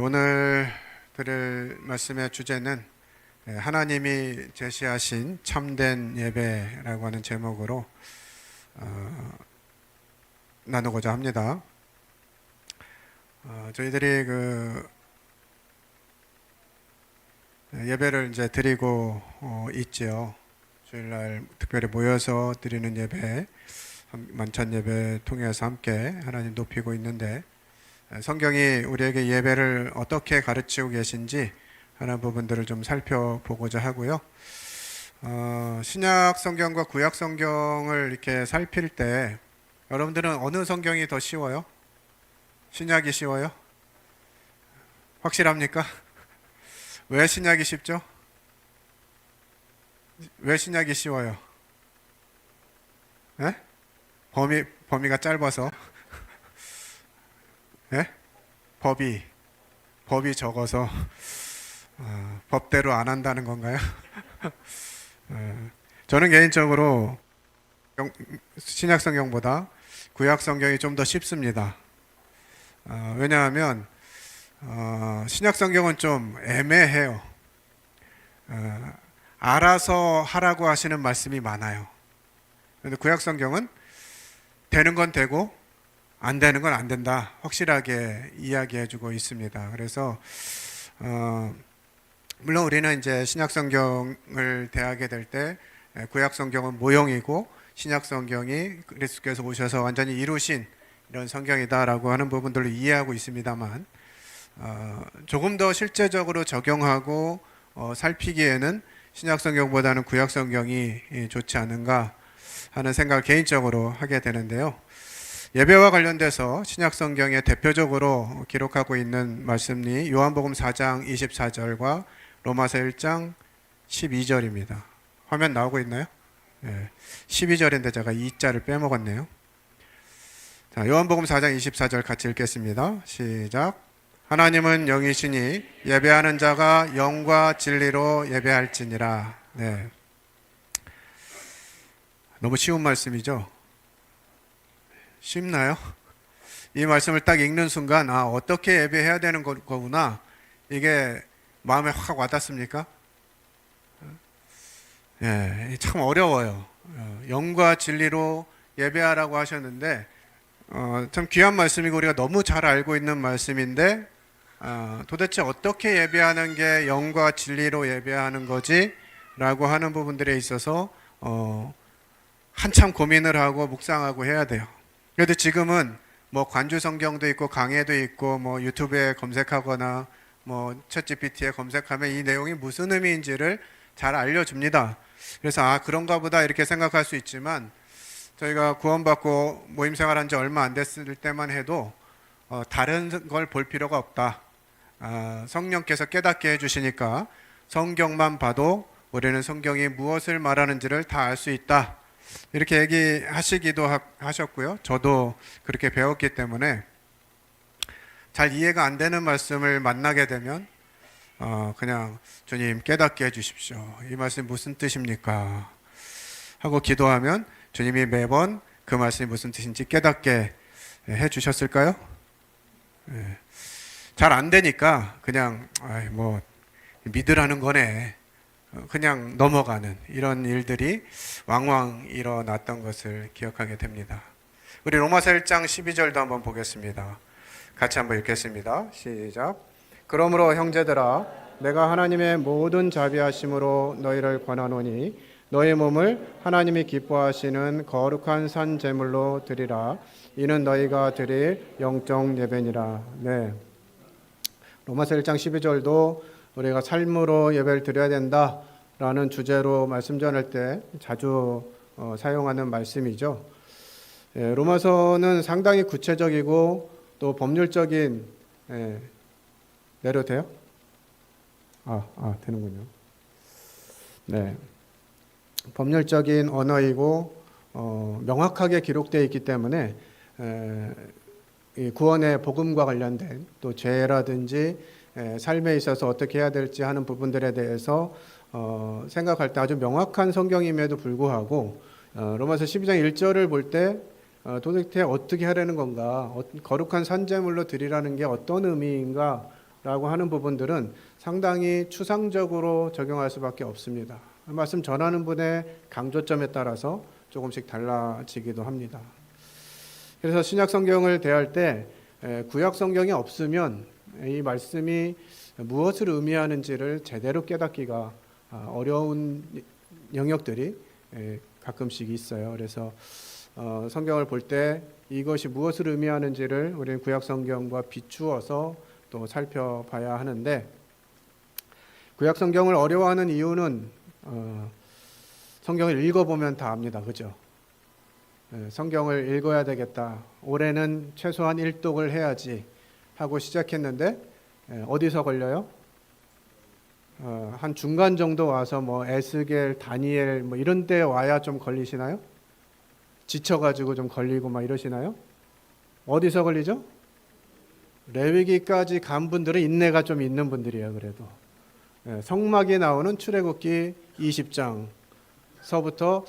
오늘 드릴 말씀의 주제는 하나님이 제시하신 참된 예배라고 하는 제목으로 나누고자 합니다. 저희들이 예배를 이제 드리고 있지요. 주일날 특별히 모여서 드리는 예배, 만찬 예배 통해서 함께 하나님 높이고 있는데, 성경이 우리에게 예배를 어떻게 가르치고 계신지 하는 부분들을 좀 살펴보고자 하고요. 신약 성경과 구약 성경을 이렇게 살필 때 여러분들은 어느 성경이 더 쉬워요? 신약이 쉬워요? 확실합니까? 왜 신약이 쉽죠? 왜 신약이 쉬워요? 네? 범위가 짧아서. 네? 법이 적어서 법대로 안 한다는 건가요? 저는 개인적으로 신약 성경보다 구약 성경이 좀 더 쉽습니다. 왜냐하면 신약 성경은 좀 애매해요. 알아서 하라고 하시는 말씀이 많아요. 그런데 구약 성경은 되는 건 되고 안 되는 건 안 된다, 확실하게 이야기해주고 있습니다. 그래서 물론 우리는 이제 신약 성경을 대하게 될 때 구약 성경은 모형이고 신약 성경이 그리스도께서 오셔서 완전히 이루신 이런 성경이다라고 하는 부분들로 이해하고 있습니다만, 조금 더 실제적으로 적용하고 살피기에는 신약 성경보다는 구약 성경이 좋지 않은가 하는 생각을 개인적으로 하게 되는데요. 예배와 관련돼서 신약 성경에 대표적으로 기록하고 있는 말씀이 요한복음 4장 24절과 로마서 1장 12절입니다. 화면 나오고 있나요? 네. 12절인데 제가 2자를 빼먹었네요. 자, 요한복음 4장 24절 같이 읽겠습니다. 시작. 하나님은 영이시니 예배하는 자가 영과 진리로 예배할지니라. 네. 너무 쉬운 말씀이죠? 쉽나요? 이 말씀을 딱 읽는 순간 어떻게 예배해야 되는 거구나, 이게 마음에 확 와닿습니까? 예, 참 어려워요. 영과 진리로 예배하라고 하셨는데 참 귀한 말씀이고 우리가 너무 잘 알고 있는 말씀인데 도대체 어떻게 예배하는 게 영과 진리로 예배하는 거지? 라고 하는 부분들에 있어서 한참 고민을 하고 묵상하고 해야 돼요. 그래도 지금은 뭐 관주 성경도 있고 강해도 있고 뭐 유튜브에 검색하거나 뭐 챗GPT에 검색하면 이 내용이 무슨 의미인지를 잘 알려줍니다. 그래서 그런가 보다 이렇게 생각할 수 있지만, 저희가 구원받고 모임 생활한 지 얼마 안 됐을 때만 해도 다른 걸 볼 필요가 없다. 성령께서 깨닫게 해주시니까 성경만 봐도 우리는 성경이 무엇을 말하는지를 다 알 수 있다, 이렇게 얘기하시기도 하셨고요. 저도 그렇게 배웠기 때문에 잘 이해가 안 되는 말씀을 만나게 되면 그냥 주님 깨닫게 해주십시오, 이 말씀이 무슨 뜻입니까? 하고 기도하면 주님이 매번 그 말씀이 무슨 뜻인지 깨닫게 해주셨을까요? 잘 안 되니까 그냥 뭐 믿으라는 거네, 그냥 넘어가는 이런 일들이 왕왕 일어났던 것을 기억하게 됩니다. 우리 로마서 1장 12절도 한번 보겠습니다. 같이 한번 읽겠습니다. 시작. 그러므로 형제들아, 내가 하나님의 모든 자비하심으로 너희를 권하노니 너희 몸을 하나님이 기뻐하시는 거룩한 산 제물로 드리라. 이는 너희가 드릴 영적 예배니라. 네. 로마서 1장 12절도 우리가 삶으로 예배를 드려야 된다라는 주제로 말씀 전할 때 자주 사용하는 말씀이죠. 로마서는 상당히 구체적이고 또 법률적인, 내려도 돼요? 되는군요. 네. 법률적인 언어이고 명확하게 기록되어 있기 때문에 이 구원의 복음과 관련된 또 죄라든지 삶에 있어서 어떻게 해야 될지 하는 부분들에 대해서 생각할 때 아주 명확한 성경임에도 불구하고 로마서 12장 1절을 볼 때 도대체 어떻게 하려는 건가, 거룩한 산제물로 드리라는 게 어떤 의미인가 라고 하는 부분들은 상당히 추상적으로 적용할 수밖에 없습니다. 말씀 전하는 분의 강조점에 따라서 조금씩 달라지기도 합니다. 그래서 신약 성경을 대할 때 구약 성경이 없으면 이 말씀이 무엇을 의미하는지를 제대로 깨닫기가 어려운 영역들이 가끔씩 있어요. 그래서 성경을 볼 때 이것이 무엇을 의미하는지를 우리는 구약 성경과 비추어서 또 살펴봐야 하는데, 구약 성경을 어려워하는 이유는 성경을 읽어보면 다 압니다. 그죠? 성경을 읽어야 되겠다. 올해는 최소한 1독을 해야지 하고 시작했는데 어디서 걸려요? 한 중간 정도 와서 뭐 에스겔, 다니엘 뭐 이런 데 와야 좀 걸리시나요? 지쳐가지고 좀 걸리고 막 이러시나요? 어디서 걸리죠? 레위기까지 간 분들은 인내가 좀 있는 분들이에요. 그래도 성막에 나오는 출애굽기 20장서부터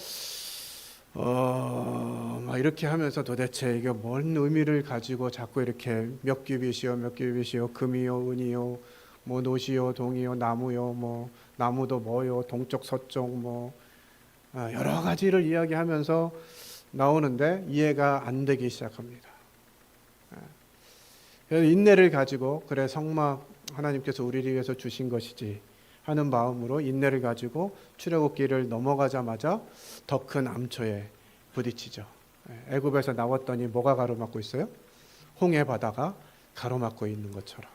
막 이렇게 하면서 도대체 이게 뭔 의미를 가지고 자꾸 이렇게 몇 규빗이요, 몇 규빗이요, 금이요, 은이요, 뭐 노시요, 동이요, 나무요, 뭐 나무도 뭐요, 동쪽, 서쪽, 뭐 여러 가지를 이야기하면서 나오는데 이해가 안 되기 시작합니다. 그래서 인내를 가지고 그래 성막 하나님께서 우리를 위해서 주신 것이지 하는 마음으로 인내를 가지고 출애굽기를 넘어가자마자 더 큰 암초에 부딪히죠. 애굽에서 나왔더니 뭐가 가로막고 있어요? 홍해 바다가 가로막고 있는 것처럼.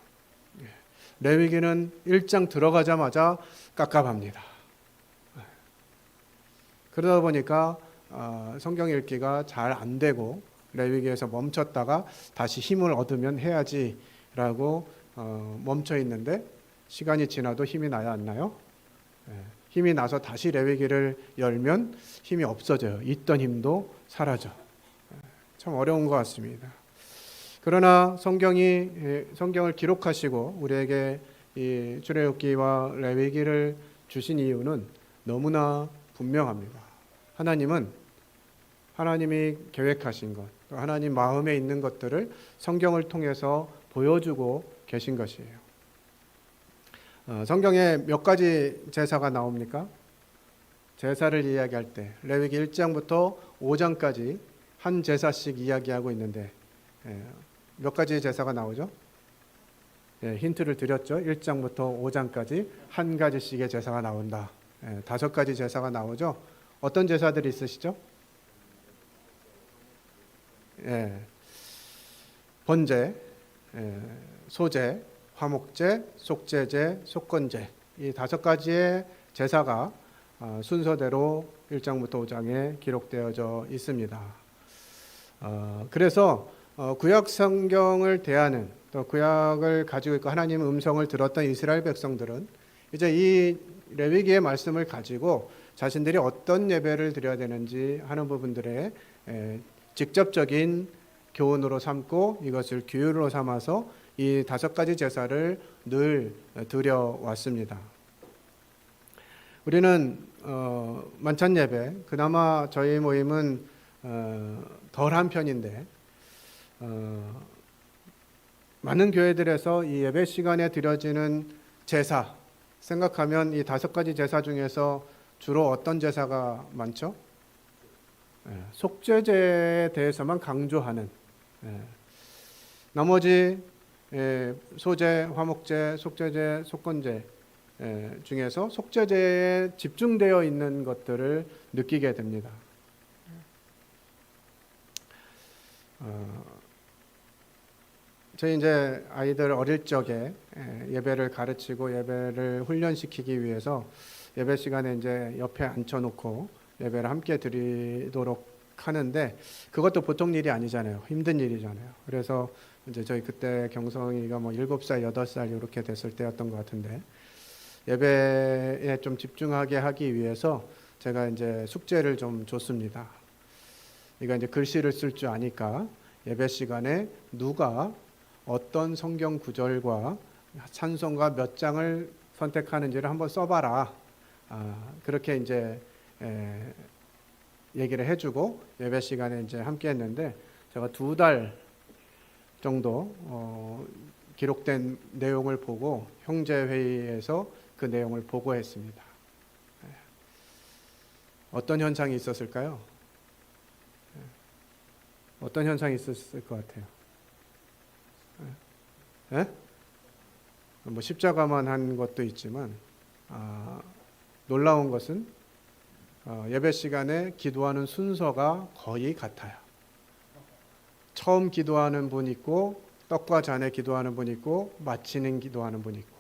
레위기는 1장 들어가자마자 깝깝합니다. 그러다 보니까 성경 읽기가 잘 안 되고 레위기에서 멈췄다가 다시 힘을 얻으면 해야지라고 멈춰 있는데 시간이 지나도 힘이 나야 안 나요? 힘이 나서 다시 레위기를 열면 힘이 없어져요. 있던 힘도 사라져. 참 어려운 것 같습니다. 그러나 성경을 기록하시고 우리에게 이 출애굽기와 레위기를 주신 이유는 너무나 분명합니다. 하나님이 계획하신 것, 또 하나님 마음에 있는 것들을 성경을 통해서 보여주고 계신 것이에요. 성경에 몇 가지 제사가 나옵니까? 제사를 이야기할 때 레위기 1장부터 5장까지 한 제사씩 이야기하고 있는데 몇 가지 제사가 나오죠? 힌트를 드렸죠. 1장부터 5장까지 한 가지씩의 제사가 나온다. 5가지 제사가 나오죠. 어떤 제사들이 있으시죠? 번제, 소제, 화목제, 속죄제, 속건제, 이 5가지의 제사가 순서대로 1장부터 5장에 기록되어져 있습니다. 그래서 구약 성경을 대하는, 또 구약을 가지고 있고 하나님의 음성을 들었던 이스라엘 백성들은 이제 이 레위기의 말씀을 가지고 자신들이 어떤 예배를 드려야 되는지 하는 부분들에 직접적인 교훈으로 삼고 이것을 규율로 삼아서 이 5가지 제사를 늘 드려왔습니다. 우리는 만찬 예배, 그나마 저희 모임은 덜한 편인데 많은 교회들에서 이 예배 시간에 드려지는 제사 생각하면 이 5가지 제사 중에서 주로 어떤 제사가 많죠? 속죄제에 대해서만 강조하는, 나머지 소제, 화목제, 속죄제, 속건제 중에서 속죄제에 집중되어 있는 것들을 느끼게 됩니다. 저희 이제 아이들 어릴 적에 예배를 가르치고 예배를 훈련시키기 위해서 예배 시간에 이제 옆에 앉혀놓고 예배를 함께 드리도록 하는데 그것도 보통 일이 아니잖아요. 힘든 일이잖아요. 그래서 이제 저희 그때 경성이가 뭐 7살, 8살 이렇게 됐을 때였던 것 같은데 예배에 좀 집중하게 하기 위해서 제가 이제 숙제를 좀 줬습니다. 그러니까 이제 글씨를 쓸 줄 아니까 예배 시간에 누가 어떤 성경 구절과 찬송가 몇 장을 선택하는지를 한번 써봐라. 그렇게 이제 얘기를 해주고 예배 시간에 이제 함께 했는데 제가 2달 정도 기록된 내용을 보고 형제회의에서 그 내용을 보고했습니다. 어떤 현상이 있었을까요? 어떤 현상이 있었을 것 같아요? 예? 뭐 십자가만 한 것도 있지만 놀라운 것은 예배 시간에 기도하는 순서가 거의 같아요. 처음 기도하는 분 있고 떡과 잔에 기도하는 분 있고 마치는 기도하는 분 있고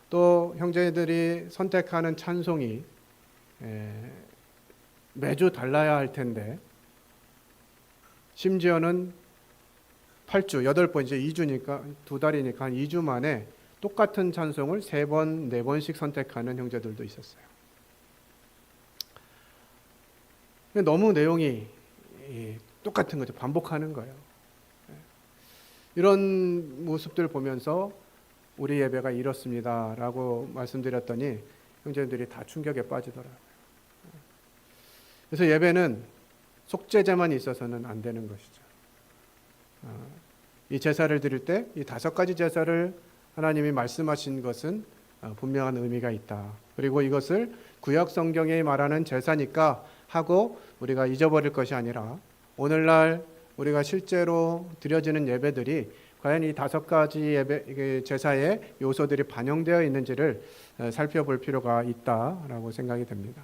또 형제들이 선택하는 찬송이 매주 달라야 할 텐데 심지어는 8주, 8번 이제 2주니까 2달이니까 한 2주 만에 똑같은 찬송을 3번, 4번씩 선택하는 형제들도 있었어요. 너무 내용이 똑같은 거죠. 반복하는 거예요. 이런 모습들 보면서 우리 예배가 이렇습니다라고 말씀드렸더니 형제들이 다 충격에 빠지더라고요. 그래서 예배는 속죄제만 있어서는 안 되는 것이죠. 이 제사를 드릴 때 이 5가지 제사를 하나님이 말씀하신 것은 분명한 의미가 있다. 그리고 이것을 구약 성경에 말하는 제사니까 하고 우리가 잊어버릴 것이 아니라 오늘날 우리가 실제로 드려지는 예배들이 과연 이 5가지 예배 제사의 요소들이 반영되어 있는지를 살펴볼 필요가 있다라고 생각이 됩니다.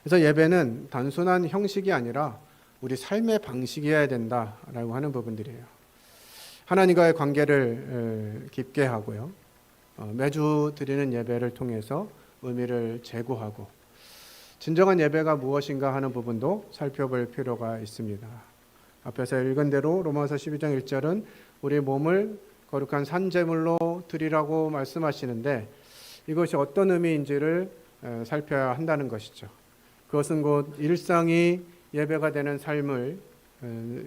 그래서 예배는 단순한 형식이 아니라 우리 삶의 방식이어야 된다라고 하는 부분들이에요. 하나님과의 관계를 깊게 하고요. 매주 드리는 예배를 통해서 의미를 제고하고 진정한 예배가 무엇인가 하는 부분도 살펴볼 필요가 있습니다. 앞에서 읽은 대로 로마서 12장 1절은 우리 몸을 거룩한 산제물로 드리라고 말씀하시는데 이것이 어떤 의미인지를 살펴야 한다는 것이죠. 그것은 곧 일상이 예배가 되는 삶을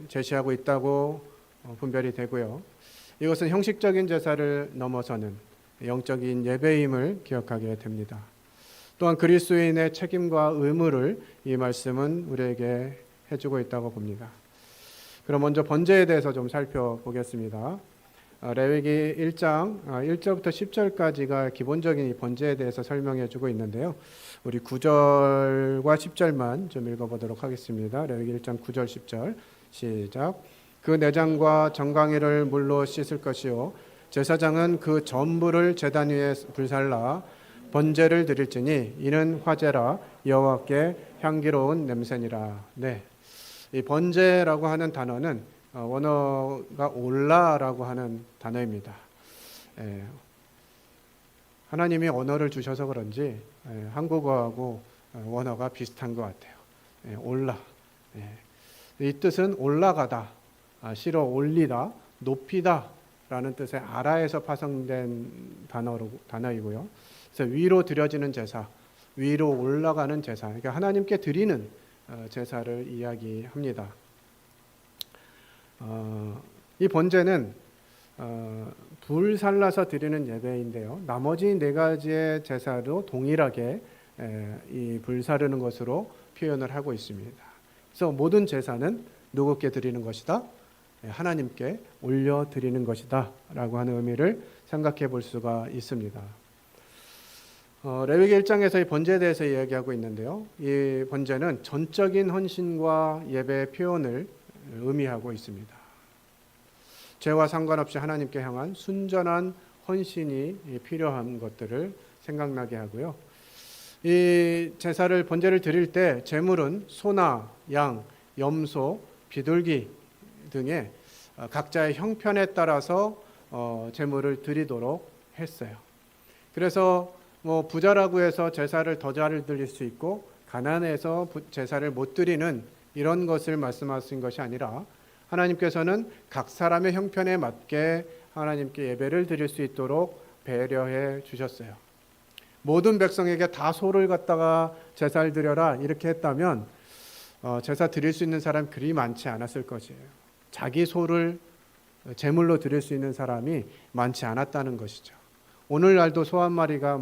제시하고 있다고 분별이 되고요. 이것은 형식적인 제사를 넘어서는 영적인 예배임을 기억하게 됩니다. 또한 그리스도인의 책임과 의무를 이 말씀은 우리에게 해주고 있다고 봅니다. 그럼 먼저 번제에 대해서 좀 살펴보겠습니다. 레위기 1장 1절부터 10절까지가 기본적인 이 번제에 대해서 설명해 주고 있는데요. 우리 9절과 10절만 좀 읽어보도록 하겠습니다. 레위기 1장 9절 10절 시작. 그 내장과 정강이를 물로 씻을 것이요 제사장은 그 전부를 제단 위에 불살라 번제를 드릴지니 이는 화제라 여호와께 향기로운 냄새니라. 네, 이 번제라고 하는 단어는 원어가 올라라고 하는 단어입니다. 하나님이 언어를 주셔서 그런지 한국어하고 원어가 비슷한 것 같아요. 올라. 이 뜻은 올라가다, 실어 올리다, 높이다 라는 뜻의 아라에서 파생된 단어이고요. 그래서 위로 드려지는 제사, 위로 올라가는 제사, 그러니까 하나님께 드리는 제사를 이야기합니다. 이 번제는 불 살라서 드리는 예배인데요. 나머지 4가지의 제사도 동일하게 이 불 사르는 것으로 표현을 하고 있습니다. 그래서 모든 제사는 누구께 드리는 것이다? 하나님께 올려드리는 것이다 라고 하는 의미를 생각해 볼 수가 있습니다. 레위기 1장에서 이 번제에 대해서 이야기하고 있는데요. 이 번제는 전적인 헌신과 예배의 표현을 의미하고 있습니다. 죄와 상관없이 하나님께 향한 순전한 헌신이 필요한 것들을 생각나게 하고요. 이 제사를 번제를 드릴 때 제물은 소나 양, 염소, 비둘기 등의 각자의 형편에 따라서 제물을 드리도록 했어요. 그래서 부자라고 해서 제사를 더 잘 드릴 수 있고 가난해서 제사를 못 드리는 이런 것을 말씀하신 것이 아니라 하나님께서는 각 사람의 형편에 맞게 하나님께 예배를 드릴 수 있도록 배려해 주셨어요. 모든 백성에게 다 소를 갖다가 제사를 드려라 이렇게 했다면 제사 드릴 수 있는 사람 그리 많지 않았을 것이에요. 자기 소를 제물로 드릴 수 있는 사람이 많지 않았다는 것이죠. 오늘날도 소 한 마리가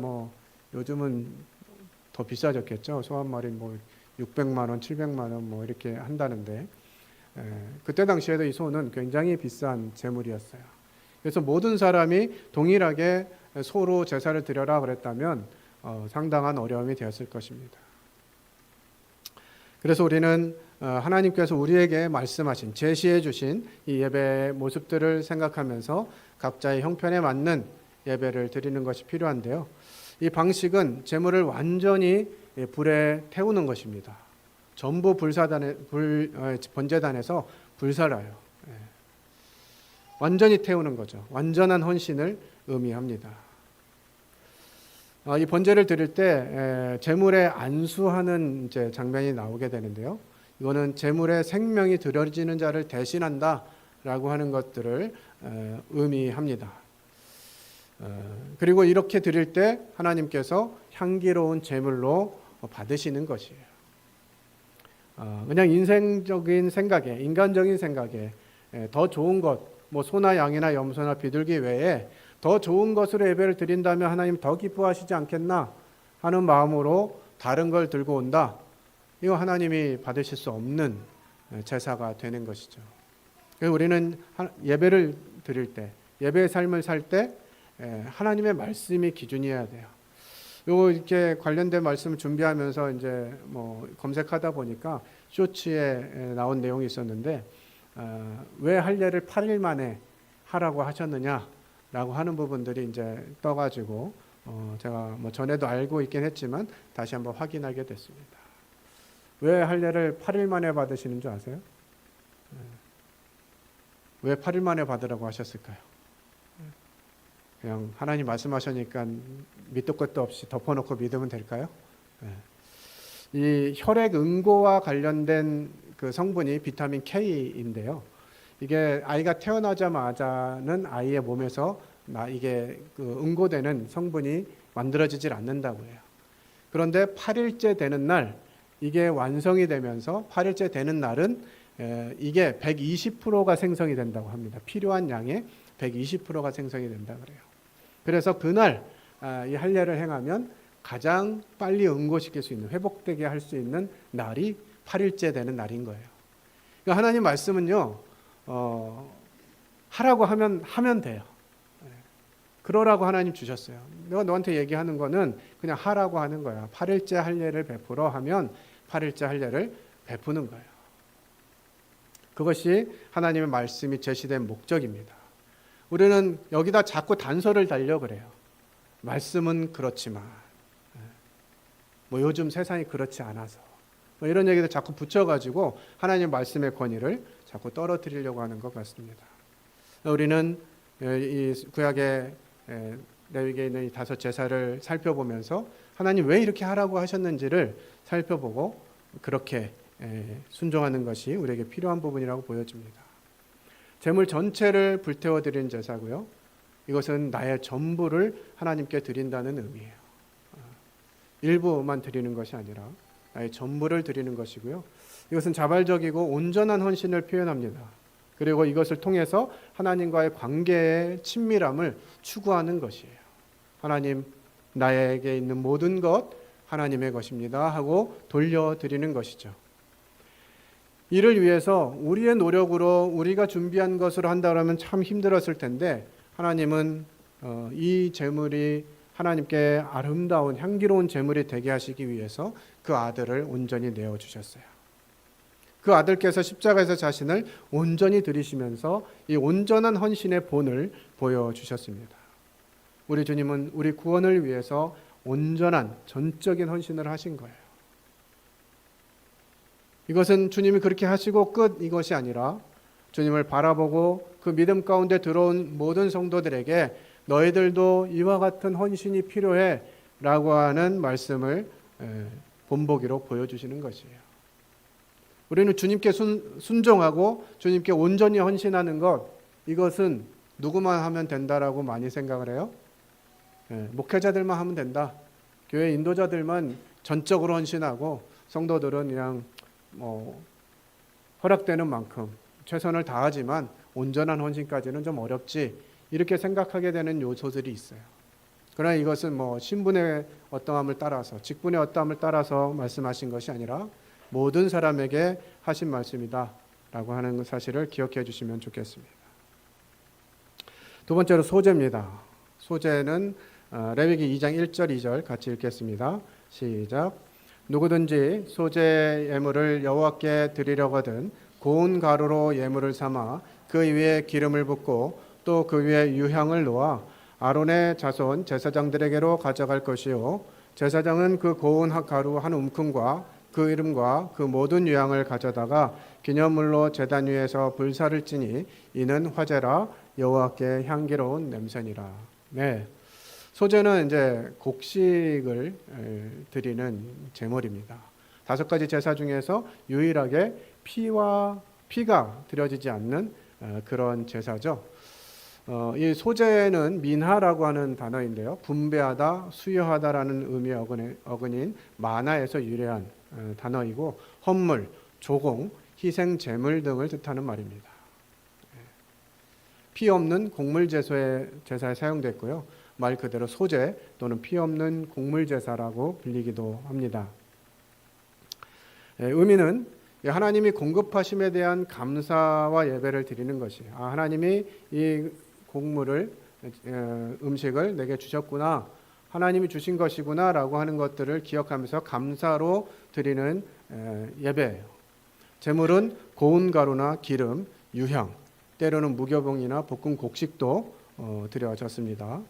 요즘은 더 비싸졌겠죠. 소 한 마리 600만 원, 700만 원 이렇게 한다는데 그때 당시에도 이 소는 굉장히 비싼 제물이었어요. 그래서 모든 사람이 동일하게 소로 제사를 드려라 그랬다면 상당한 어려움이 되었을 것입니다. 그래서 우리는 하나님께서 우리에게 말씀하신, 제시해 주신 이 예배의 모습들을 생각하면서 각자의 형편에 맞는 예배를 드리는 것이 필요한데요. 이 방식은 제물을 완전히 불에 태우는 것입니다. 전부 번제단에서 불살라요. 완전히 태우는 거죠. 완전한 헌신을 의미합니다. 이 번제를 드릴 때 제물에 안수하는 이제 장면이 나오게 되는데요. 이거는 제물의 생명이 드려지는 자를 대신한다라고 하는 것들을 의미합니다. 그리고 이렇게 드릴 때 하나님께서 향기로운 제물로 받으시는 것이에요. 그냥 인생적인 생각에, 인간적인 생각에 더 좋은 것, 뭐 소나 양이나 염소나 비둘기 외에 더 좋은 것으로 예배를 드린다면 하나님 더 기뻐하시지 않겠나 하는 마음으로 다른 걸 들고 온다. 이거 하나님이 받으실 수 없는 제사가 되는 것이죠. 그래서 우리는 예배를 드릴 때, 예배의 삶을 살 때 하나님의 말씀이 기준이어야 돼요. 요 이렇게 관련된 말씀을 준비하면서 이제 뭐 검색하다 보니까 쇼츠에 나온 내용이 있었는데 왜 할례를 8일 만에 하라고 하셨느냐라고 하는 부분들이 이제 떠가지고 제가 뭐 전에도 알고 있긴 했지만 다시 한번 확인하게 됐습니다. 왜 할례를 8일 만에 받으시는 줄 아세요? 왜 8일 만에 받으라고 하셨을까요? 그냥 하나님 말씀하시니까 밑도 끝도 없이 덮어놓고 믿으면 될까요? 이 혈액 응고와 관련된 그 성분이 비타민 K인데요. 이게 아이가 태어나자마자는 아이의 몸에서 이게 그 응고되는 성분이 만들어지질 않는다고 해요. 그런데 8일째 되는 날 이게 완성이 되면서 8일째 되는 날은 이게 120%가 생성이 된다고 합니다. 필요한 양의 120%가 생성이 된다 그래요. 그래서 그날 이 할례를 행하면 가장 빨리 응고시킬 수 있는, 회복되게 할 수 있는 날이 8일째 되는 날인 거예요. 그러니까 하나님 말씀은요, 하라고 하면 돼요. 그러라고 하나님 주셨어요. 내가 너한테 얘기하는 거는 그냥 하라고 하는 거야. 8일째 할례를 베풀어 하면 8일째 할례를 베푸는 거예요. 그것이 하나님의 말씀이 제시된 목적입니다. 우리는 여기다 자꾸 단서를 달려 그래요. 말씀은 그렇지만 뭐 요즘 세상이 그렇지 않아서 뭐 이런 얘기를 자꾸 붙여가지고 하나님의 말씀의 권위를 자꾸 떨어뜨리려고 하는 것 같습니다. 우리는 이 구약의 레위기에 있는 이 5 제사를 살펴보면서 하나님 왜 이렇게 하라고 하셨는지를 살펴보고 그렇게 순종하는 것이 우리에게 필요한 부분이라고 보여집니다. 제물 전체를 불태워 드리는 제사고요. 이것은 나의 전부를 하나님께 드린다는 의미예요. 일부만 드리는 것이 아니라 나의 전부를 드리는 것이고요. 이것은 자발적이고 온전한 헌신을 표현합니다. 그리고 이것을 통해서 하나님과의 관계의 친밀함을 추구하는 것이에요. 하나님, 나에게 있는 모든 것 하나님의 것입니다 하고 돌려드리는 것이죠. 이를 위해서 우리의 노력으로 우리가 준비한 것으로 한다면 참 힘들었을 텐데 하나님은 이 제물이 하나님께 아름다운 향기로운 제물이 되게 하시기 위해서 그 아들을 온전히 내어주셨어요. 그 아들께서 십자가에서 자신을 온전히 드리시면서 이 온전한 헌신의 본을 보여주셨습니다. 우리 주님은 우리 구원을 위해서 온전한 전적인 헌신을 하신 거예요. 이것은 주님이 그렇게 하시고 끝 이것이 아니라 주님을 바라보고 그 믿음 가운데 들어온 모든 성도들에게 너희들도 이와 같은 헌신이 필요해 라고 하는 말씀을 본보기로 보여주시는 것이에요. 우리는 주님께 순종하고 주님께 온전히 헌신하는 것, 이것은 누구만 하면 된다라고 많이 생각을 해요. 목회자들만 하면 된다. 교회 인도자들만 전적으로 헌신하고 성도들은 그냥 허락되는 만큼 최선을 다하지만 온전한 헌신까지는 좀 어렵지, 이렇게 생각하게 되는 요소들이 있어요. 그러나 이것은 신분의 어떠함을 따라서, 직분의 어떠함을 따라서 말씀하신 것이 아니라 모든 사람에게 하신 말씀이다 라고 하는 사실을 기억해 주시면 좋겠습니다. 두 번째로 소제입니다. 소제는 레위기 2장 1절 2절 같이 읽겠습니다. 시작. 누구든지 소제 예물을 여호와께 드리려거든 고운 가루로 예물을 삼아 그 위에 기름을 붓고 또 그 위에 유향을 놓아 아론의 자손 제사장들에게로 가져갈 것이요 제사장은 그 고운 가루 한 움큼과 그 이름과 그 모든 유향을 가져다가 기념물로 제단 위에서 불사를 지니 이는 화제라 여호와께 향기로운 냄새니라. 네, 소제는 이제 곡식을 드리는 제물입니다. 5가지 제사 중에서 유일하게 피가 드려지지 않는 그런 제사죠. 이 소제는 민하라고 하는 단어인데요. 분배하다, 수여하다라는 의미의 어근인 만화에서 유래한 단어이고 헌물, 조공, 희생 제물 등을 뜻하는 말입니다. 피 없는 곡물 제사에 사용됐고요. 말 그대로 소제 또는 피 없는 곡물 제사라고 불리기도 합니다. 의미는 하나님이 공급하심에 대한 감사와 예배를 드리는 것이 하나님이 이 곡물을 음식을 내게 주셨구나, 하나님이 주신 것이구나 라고 하는 것들을 기억하면서 감사로 드리는 예배예요. 제물은 고운 가루나 기름, 유향, 때로는 무교봉이나 볶은 곡식도 드려졌습니다.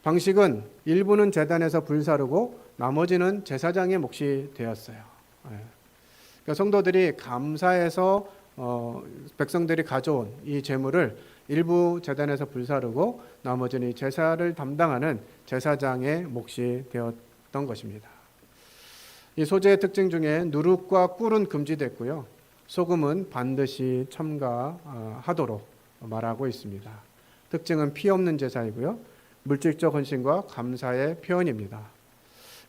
방식은 일부는 제단에서 불사르고 나머지는 제사장의 몫이 되었어요. 그러니까 성도들이 감사해서 백성들이 가져온 이 제물을 일부 제단에서 불사르고 나머지는 이 제사를 담당하는 제사장의 몫이 되었던 것입니다. 이 소제의 특징 중에 누룩과 꿀은 금지됐고요. 소금은 반드시 첨가하도록 말하고 있습니다. 특징은 피 없는 제사이고요. 물질적 헌신과 감사의 표현입니다.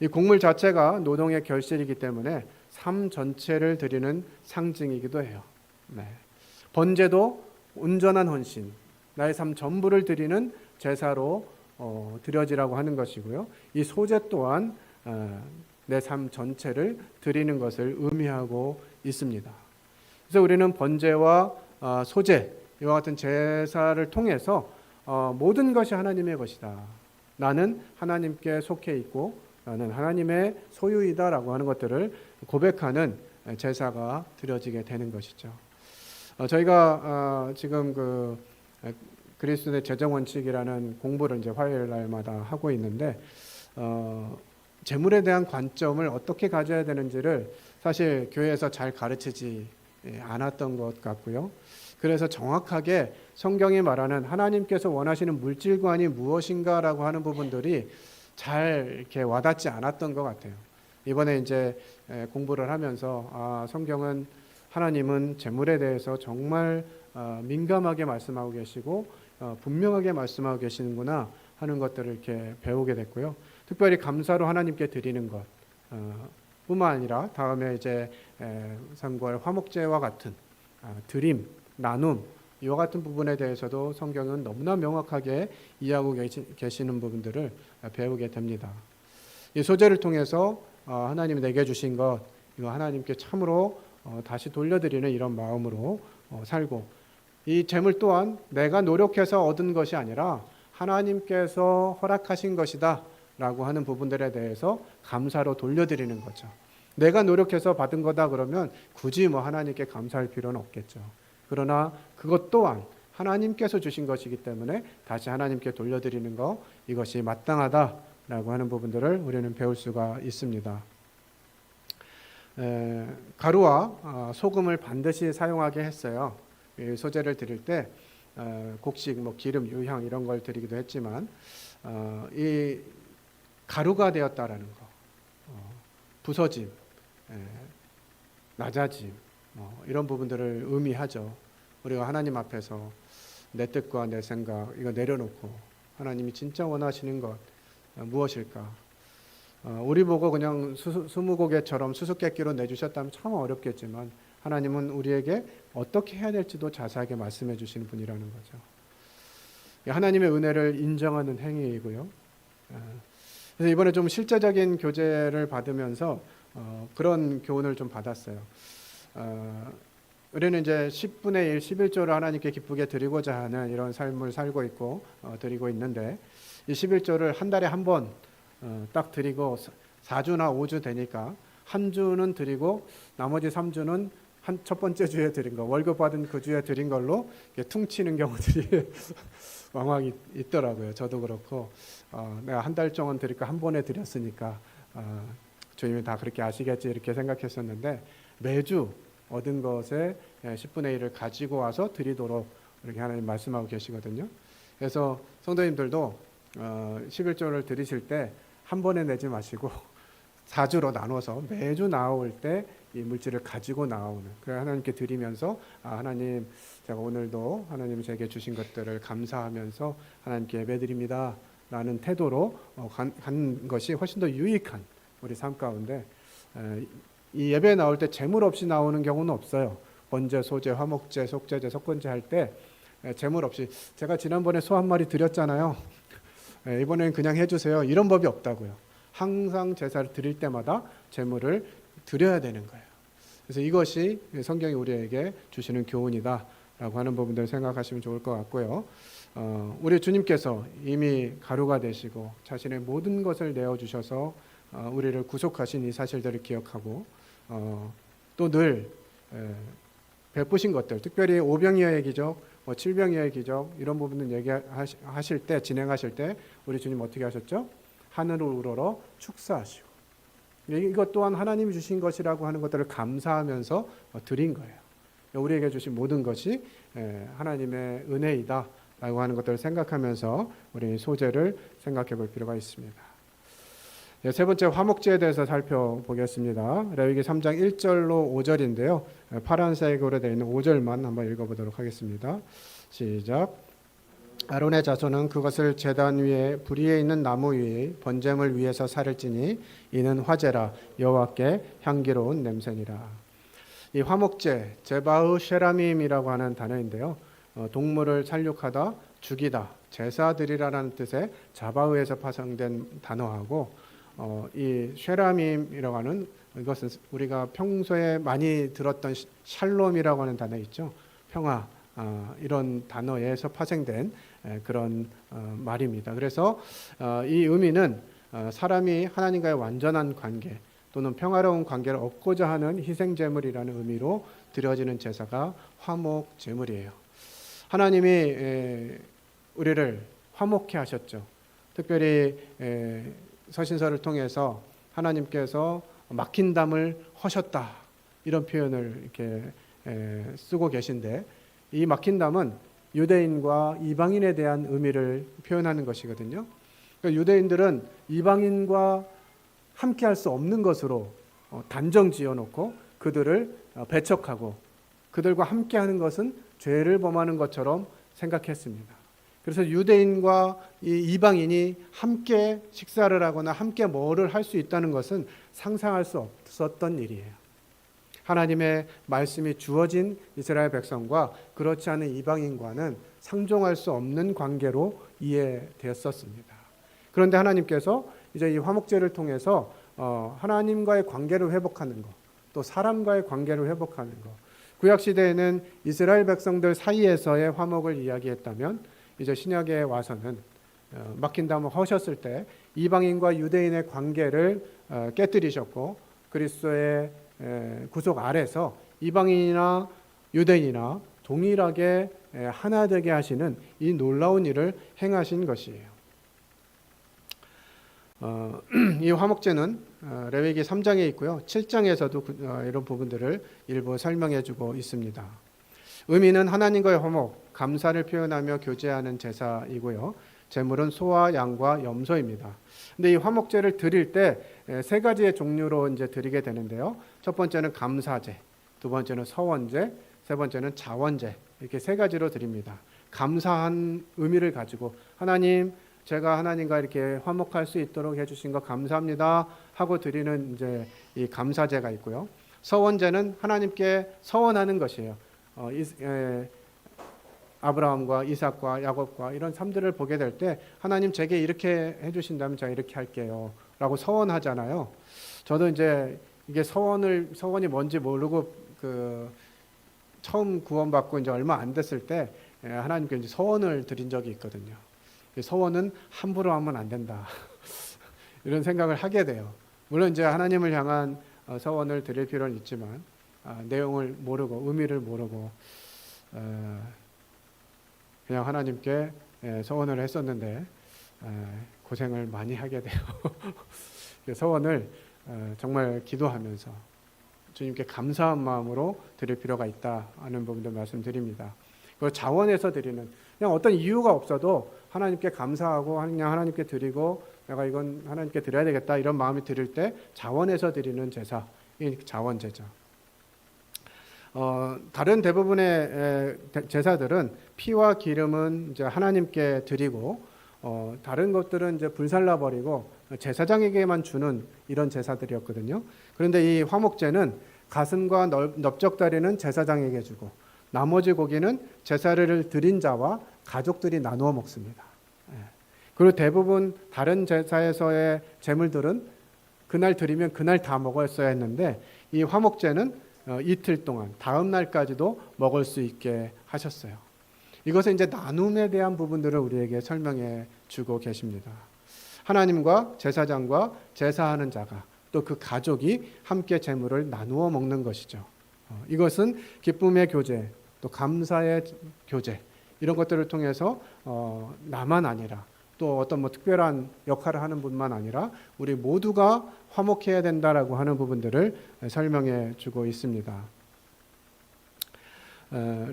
이 곡물 자체가 노동의 결실이기 때문에 삶 전체를 드리는 상징이기도 해요. 네. 번제도 온전한 헌신, 나의 삶 전부를 드리는 제사로 드려지라고 하는 것이고요. 이 소제 또한 내 삶 전체를 드리는 것을 의미하고 있습니다. 그래서 우리는 번제와 소제, 이와 같은 제사를 통해서 모든 것이 하나님의 것이다. 나는 하나님께 속해 있고 나는 하나님의 소유이다라고 하는 것들을 고백하는 제사가 드려지게 되는 것이죠. 저희가 지금 그리스도의 재정 원칙이라는 공부를 이제 화요일 날마다 하고 있는데 재물에 대한 관점을 어떻게 가져야 되는지를 사실 교회에서 잘 가르치지 않았던 것 같고요. 그래서 정확하게 성경이 말하는 하나님께서 원하시는 물질관이 무엇인가라고 하는 부분들이 잘 이렇게 와닿지 않았던 것 같아요. 이번에 이제 공부를 하면서 성경은 하나님은 재물에 대해서 정말 민감하게 말씀하고 계시고 분명하게 말씀하고 계시는구나 하는 것들을 이렇게 배우게 됐고요. 특별히 감사로 하나님께 드리는 것 뿐만 아니라 다음에 이제 상고할 화목제와 같은 드림, 나눔 이와 같은 부분에 대해서도 성경은 너무나 명확하게 이해하고 계시는 부분들을 배우게 됩니다. 이 소제를 통해서 하나님이 내게 주신 것 이거 하나님께 참으로 다시 돌려드리는 이런 마음으로 살고 이 재물 또한 내가 노력해서 얻은 것이 아니라 하나님께서 허락하신 것이다 라고 하는 부분들에 대해서 감사로 돌려드리는 거죠. 내가 노력해서 받은 거다 그러면 굳이 하나님께 감사할 필요는 없겠죠. 그러나 그것 또한 하나님께서 주신 것이기 때문에 다시 하나님께 돌려드리는 것 이것이 마땅하다라고 하는 부분들을 우리는 배울 수가 있습니다. 가루와 소금을 반드시 사용하게 했어요. 소제를 드릴 때 곡식, 기름, 유향 이런 걸 드리기도 했지만 이 가루가 되었다라는 거, 부서짐, 낮아짐 이런 부분들을 의미하죠. 우리가 하나님 앞에서 내 뜻과 내 생각 이거 내려놓고 하나님이 진짜 원하시는 것 무엇일까? 우리 보고 그냥 스무고개처럼 수수께끼로 내주셨다면 참 어렵겠지만 하나님은 우리에게 어떻게 해야 될지도 자세하게 말씀해 주시는 분이라는 거죠. 하나님의 은혜를 인정하는 행위이고요. 그래서 이번에 좀 실제적인 교제를 받으면서 그런 교훈을 좀 받았어요. 우리는 이제 10분의 1, 11조를 하나님께 기쁘게 드리고자 하는 이런 삶을 살고 있고 드리고 있는데, 이 11조를 한 달에 한 번 딱 드리고 4주나 5주 되니까 한 주는 드리고 나머지 3주는 첫 번째 주에 드린 거, 월급 받은 그 주에 드린 걸로 퉁치는 경우들이 왕왕 있더라고요. 저도 그렇고 내가 한 달 동안 드릴까 한 번에 드렸으니까 주님이 다 그렇게 아시겠지 이렇게 생각했었는데, 매주 얻은 것의 10분의 1을 가지고 와서 드리도록 이렇게 하나님 말씀하고 계시거든요. 그래서 성도님들도 11조를 드리실 때 한 번에 내지 마시고 4주로 나눠서 매주 나올 때 이 물질을 가지고 나오는, 그래 하나님께 드리면서 하나님, 제가 오늘도 하나님이 제게 주신 것들을 감사하면서 하나님께 예배드립니다 라는 태도로 간 것이 훨씬 더 유익한 우리 삶 가운데, 이 예배에 나올 때 재물 없이 나오는 경우는 없어요. 번제, 소제, 화목제, 속제제, 속건제 할 때 재물 없이, 제가 지난번에 소 한 마리 드렸잖아요, 이번에는 그냥 해주세요, 이런 법이 없다고요. 항상 제사를 드릴 때마다 재물을 드려야 되는 거예요. 그래서 이것이 성경이 우리에게 주시는 교훈이다라고 하는 부분들을 생각하시면 좋을 것 같고요. 우리 주님께서 이미 가루가 되시고 자신의 모든 것을 내어주셔서 우리를 구속하신 이 사실들을 기억하고 또 늘 베푸신 것들, 특별히 오병이어의 기적, 칠병이어의 기적, 이런 부분을 얘기하실 때, 진행하실 때 우리 주님 어떻게 하셨죠? 하늘을 우러러 축사하시고, 이것 또한 하나님이 주신 것이라고 하는 것들을 감사하면서 드린 거예요. 우리에게 주신 모든 것이 하나님의 은혜이다 라고 하는 것들을 생각하면서 우리 소제를 생각해 볼 필요가 있습니다. 세 번째, 화목제에 대해서 살펴보겠습니다. 레위기 3장 1절로 5절인데요. 파란색으로 되어 있는 5절만 한번 읽어보도록 하겠습니다. 시작. 아론의 자손은 그것을 제단 위에 불 위에 있는 나무 위에 번제물 위에서 살을 찌니 이는 화제라, 여호와께 향기로운 냄새니라. 이 화목제, 제바흐 쉐라밈이라고 하는 단어인데요. 동물을 살육하다, 죽이다, 제사드리라는 뜻의 자바흐에서 파생된 단어하고, 이 쉐라밈이라고 하는, 이것은 우리가 평소에 많이 들었던 샬롬이라고 하는 단어 있죠. 평화, 이런 단어에서 파생된 그런 말입니다. 그래서 이 의미는 사람이 하나님과의 완전한 관계 또는 평화로운 관계를 얻고자 하는 희생제물이라는 의미로 드려지는 제사가 화목제물이에요. 하나님이 우리를 화목케 하셨죠. 특별히 서신서를 통해서 하나님께서 막힌 담을 허셨다, 이런 표현을 이렇게 쓰고 계신데, 이 막힌 담은 유대인과 이방인에 대한 의미를 표현하는 것이거든요. 그러니까 유대인들은 이방인과 함께 할 수 없는 것으로 단정 지어놓고 그들을 배척하고, 그들과 함께 하는 것은 죄를 범하는 것처럼 생각했습니다. 그래서 유대인과 이 이방인이 함께 식사를 하거나 함께 뭐를 할 수 있다는 것은 상상할 수 없었던 일이에요. 하나님의 말씀이 주어진 이스라엘 백성과 그렇지 않은 이방인과는 상종할 수 없는 관계로 이해되었었습니다. 그런데 하나님께서 이제 이 화목제를 통해서 하나님과의 관계를 회복하는 것, 또 사람과의 관계를 회복하는 것, 구약 시대에는 이스라엘 백성들 사이에서의 화목을 이야기했다면, 이제 신약에 와서는 막힌 담을 허셨을 때 이방인과 유대인의 관계를 깨뜨리셨고, 그리스도의 구속 아래서 이방인이나 유대인이나 동일하게 하나 되게 하시는 이 놀라운 일을 행하신 것이에요. 이 화목제는 레위기 3장에 있고요, 7장에서도 이런 부분들을 일부 설명해 주고 있습니다. 의미는 하나님과의 화목, 감사를 표현하며 교제하는 제사이고요, 제물은 소와 양과 염소입니다. 근데 이 화목제를 드릴 때 세 가지의 종류로 이제 드리게 되는데요. 첫 번째는 감사제, 두 번째는 서원제, 세 번째는 자원제, 이렇게 세 가지로 드립니다. 감사한 의미를 가지고, 하나님, 제가 하나님과 이렇게 화목할 수 있도록 해주신 거 감사합니다 하고 드리는 이제 이 감사제가 있고요. 서원제는 하나님께 서원하는 것이에요. 아브라함과 이삭과 야곱과 이런 삶들을 보게 될 때, 하나님 제게 이렇게 해주신다면 제가 이렇게 할게요 라고 서원하잖아요. 저도 이제 이게 서원이 뭔지 모르고 처음 구원받고 이제 얼마 안 됐을 때 하나님께 이제 서원을 드린 적이 있거든요. 서원은 함부로 하면 안 된다. 이런 생각을 하게 돼요. 물론 이제 하나님을 향한 서원을 드릴 필요는 있지만 내용을 모르고 의미를 모르고 그냥 하나님께 서원을 했었는데 고생을 많이 하게 돼요. 서원을 정말 기도하면서 주님께 감사한 마음으로 드릴 필요가 있다 하는 부분도 말씀드립니다. 그리고 자원해서 드리는, 그냥 어떤 이유가 없어도 하나님께 감사하고 그냥 하나님께 드리고 내가 이건 하나님께 드려야 되겠다 이런 마음이 드릴 때 자원해서 드리는 제사, 이 자원제죠. 다른 대부분의 제사들은 피와 기름은 이제 하나님께 드리고 다른 것들은 이제 불살라 버리고 제사장에게만 주는 이런 제사들이었거든요. 그런데 이 화목제는 가슴과 넓적다리는 제사장에게 주고 나머지 고기는 제사를 드린 자와 가족들이 나누어 먹습니다. 그리고 대부분 다른 제사에서의 제물들은 그날 드리면 그날 다 먹었어야 했는데 이 화목제는 이틀 동안 다음 날까지도 먹을 수 있게 하셨어요. 이것은 이제 나눔에 대한 부분들을 우리에게 설명해 주고 계십니다. 하나님과 제사장과 제사하는 자가 또 그 가족이 함께 제물을 나누어 먹는 것이죠. 이것은 기쁨의 교제, 또 감사의 교제 이런 것들을 통해서 나만 아니라 또 어떤 특별한 역할을 하는 분만 아니라 우리 모두가 화목해야 된다라고 하는 부분들을 설명해 주고 있습니다.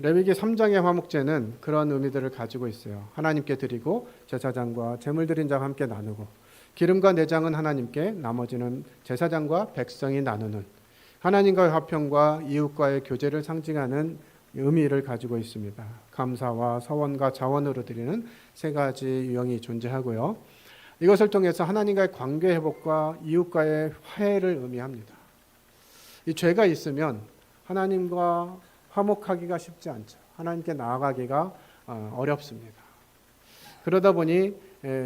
레위기 3장의 화목제는 그런 의미들을 가지고 있어요. 하나님께 드리고 제사장과 제물 드린 자와 함께 나누고 기름과 내장은 하나님께 나머지는 제사장과 백성이 나누는 하나님과의 화평과 이웃과의 교제를 상징하는 의미를 가지고 있습니다. 감사와 서원과 자원으로 드리는 세 가지 유형이 존재하고요. 이것을 통해서 하나님과의 관계 회복과 이웃과의 화해를 의미합니다. 이 죄가 있으면 하나님과 화목하기가 쉽지 않죠. 하나님께 나아가기가 어렵습니다. 그러다 보니